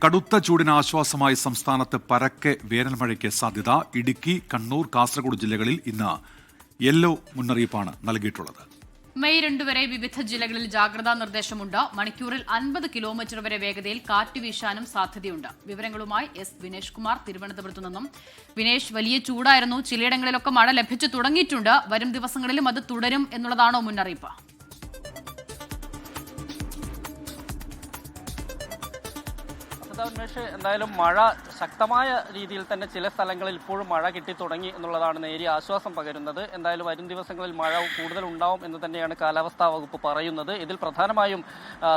കടുത്ത ചൂടിന് ആശ്വാസമായി സംസ്ഥാനത്ത് പരക്കെ വേനൽമഴയ്ക്ക് സാധ്യത. ഇടുക്കി, കണ്ണൂർ, കാസർഗോഡ് ജില്ലകളിൽ ഇന്ന് യെല്ലോ മുന്നറിയിപ്പാണ് നൽകിയിട്ടുള്ളത്. മെയ് 2 വരെ വിവിധ ജില്ലകളിൽ ജാഗ്രതാ നിർദ്ദേശമുണ്ട്. മണിക്കൂറിൽ 50 കിലോമീറ്റർ വരെ വേഗതയിൽ കാറ്റ് വീശാനും സാധ്യതയുണ്ട്. വിവരങ്ങളുമായി എസ് വിനേഷ് കുമാർ തിരുവനന്തപുരത്തു നിന്നും. വിനേഷ്, വലിയ ചൂടായിരുന്നു. ചിലയിടങ്ങളിലൊക്കെ മഴ ലഭിച്ചു തുടങ്ങിയിട്ടുണ്ട്. വരും ദിവസങ്ങളിലും അത് തുടരും എന്നുള്ളതാണോ മുന്നറിയിപ്പ്? ഉന്മേഷ്, എന്തായാലും മഴ ശക്തമായ രീതിയിൽ തന്നെ ചില സ്ഥലങ്ങളിൽ ഇപ്പോഴും മഴ കിട്ടി തുടങ്ങി എന്നുള്ളതാണ് നേരിയ ആശ്വാസം പകരുന്നത്. എന്തായാലും വരും ദിവസങ്ങളിൽ മഴ കൂടുതൽ ഉണ്ടാവും എന്ന് തന്നെയാണ് കാലാവസ്ഥാ വകുപ്പ് പറയുന്നത്. ഇതിൽ പ്രധാനമായും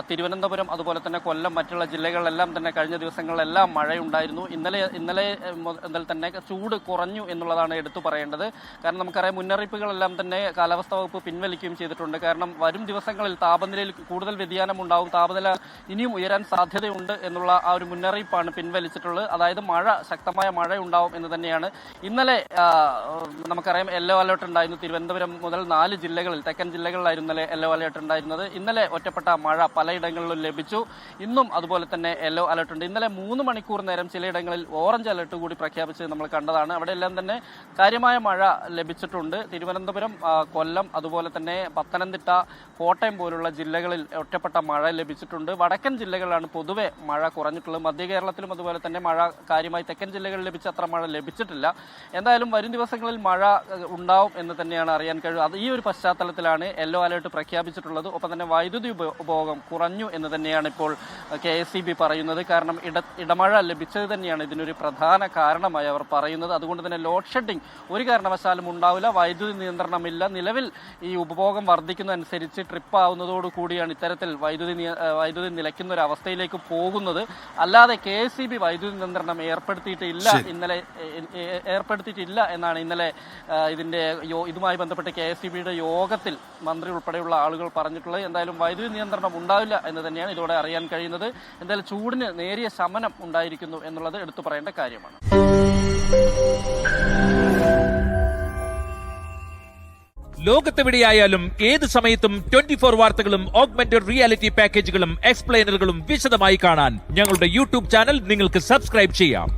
തിരുവനന്തപുരം, അതുപോലെ തന്നെ കൊല്ലം, മറ്റുള്ള ജില്ലകളിലെല്ലാം തന്നെ കഴിഞ്ഞ ദിവസങ്ങളിലെല്ലാം മഴയുണ്ടായിരുന്നു. ഇന്നലെ മുതൽ തന്നെ ചൂട് കുറഞ്ഞു എന്നുള്ളതാണ് എടുത്തു പറയേണ്ടത്. കാരണം നമുക്കറിയാം, മുന്നറിയിപ്പുകളെല്ലാം തന്നെ കാലാവസ്ഥാ വകുപ്പ് പിൻവലിക്കുകയും ചെയ്തിട്ടുണ്ട്. കാരണം വരും ദിവസങ്ങളിൽ താപനിലയിൽ കൂടുതൽ വ്യതിയാനം ഉണ്ടാവും, താപനില ഇനിയും ഉയരാൻ സാധ്യതയുണ്ട് എന്നുള്ള ആ ഒരു മുന്നറിയിപ്പാണ് പിൻവലിച്ചിട്ടുള്ളത്. അതായത് ശക്തമായ മഴ ഉണ്ടാവും എന്ന് തന്നെയാണ്. ഇന്നലെ നമുക്കറിയാം യെല്ലോ അലേർട്ട് ഉണ്ടായിരുന്നു. തിരുവനന്തപുരം മുതൽ 4 ജില്ലകളിൽ, തെക്കൻ ജില്ലകളിലായിരുന്നു ഇന്നലെ യെല്ലോ അലേർട്ട് ഉണ്ടായിരുന്നത്. ഇന്നലെ ഒറ്റപ്പെട്ട മഴ പലയിടങ്ങളിലും ലഭിച്ചു. ഇന്നും അതുപോലെ തന്നെ യെല്ലോ അലേർട്ട് ഉണ്ട്. ഇന്നലെ 3 മണിക്കൂർ നേരം ചിലയിടങ്ങളിൽ ഓറഞ്ച് അലേർട്ട് കൂടി പ്രഖ്യാപിച്ച് നമ്മൾ കണ്ടതാണ്. അവിടെയെല്ലാം തന്നെ കാര്യമായ മഴ ലഭിച്ചിട്ടുണ്ട്. തിരുവനന്തപുരം, കൊല്ലം, അതുപോലെ തന്നെ പത്തനംതിട്ട, കോട്ടയം പോലുള്ള ജില്ലകളിൽ ഒറ്റപ്പെട്ട മഴ ലഭിച്ചിട്ടുണ്ട്. വടക്കൻ ജില്ലകളിലാണ് പൊതുവെ മഴ കുറഞ്ഞിട്ടുള്ളത്. മധ്യ കേരളത്തിലും അതുപോലെ തന്നെ മഴ കാര്യമായി തെക്കൻ ജില്ലകളിൽ ലഭിച്ച അത്ര മഴ ലഭിച്ചിട്ടില്ല. എന്തായാലും വരും ദിവസങ്ങളിൽ മഴ ഉണ്ടാവും എന്ന് തന്നെയാണ് അറിയാൻ കഴിയുന്നത്. ഈ ഒരു പശ്ചാത്തലത്തിലാണ് യെല്ലോ അലേർട്ട് പ്രഖ്യാപിച്ചിട്ടുള്ളത്. ഒപ്പം തന്നെ വൈദ്യുതി ഉപഭോഗം കുറഞ്ഞു എന്ന് തന്നെയാണ് ഇപ്പോൾ KSEB പറയുന്നത്. കാരണം ഇടമഴ ലഭിച്ചത് തന്നെയാണ് ഇതിനൊരു പ്രധാന കാരണമായി അവർ പറയുന്നത്. അതുകൊണ്ട് തന്നെ ലോഡ് ഷെഡിംഗ് ഒരു കാരണവശാലും ഉണ്ടാവില്ല, വൈദ്യുതി നിയന്ത്രണമില്ല. നിലവിൽ ഈ ഉപഭോഗം വർദ്ധിക്കുന്നതനുസരിച്ച് ട്രിപ്പ് ആവുന്നതോടുകൂടിയാണ് ഇത്തരത്തിൽ വൈദ്യുതി നിലയ്ക്കുന്ന ഒരു അവസ്ഥയിലേക്ക് പോകുന്നത്. അല്ലാതെ KSEB വൈദ്യുതി നിയന്ത്രണം ഏർപ്പെടുത്തിയിട്ടില്ല എന്നാണ് ഇന്നലെ ഇതുമായി ബന്ധപ്പെട്ട് KSEBയുടെ യോഗത്തിൽ മന്ത്രി ഉൾപ്പെടെയുള്ള ആളുകൾ പറഞ്ഞിട്ടുള്ളത്. എന്തായാലും വൈദ്യുതി നിയന്ത്രണം ഉണ്ടാവില്ല എന്ന് തന്നെയാണ് ഇതോടെ അറിയാൻ കഴിയുന്നത്. എന്തായാലും ചൂടിന് നേരിയ ശമനം ഉണ്ടായിരിക്കുന്നു എന്നുള്ളത് എടുത്തു പറയേണ്ട കാര്യമാണ്. ലോകത്തെവിടെയായാലും ഏത് സമയത്തും 24 വാർത്തകളും ഓഗ്മെന്റഡ് റിയാലിറ്റി പാക്കേജുകളും എക്സ്പ്ലെയിനറുകളും വിശദമായി കാണാൻ ഞങ്ങളുടെ YouTube ചാനൽ നിങ്ങൾക്ക് സബ്സ്ക്രൈബ് ചെയ്യാം.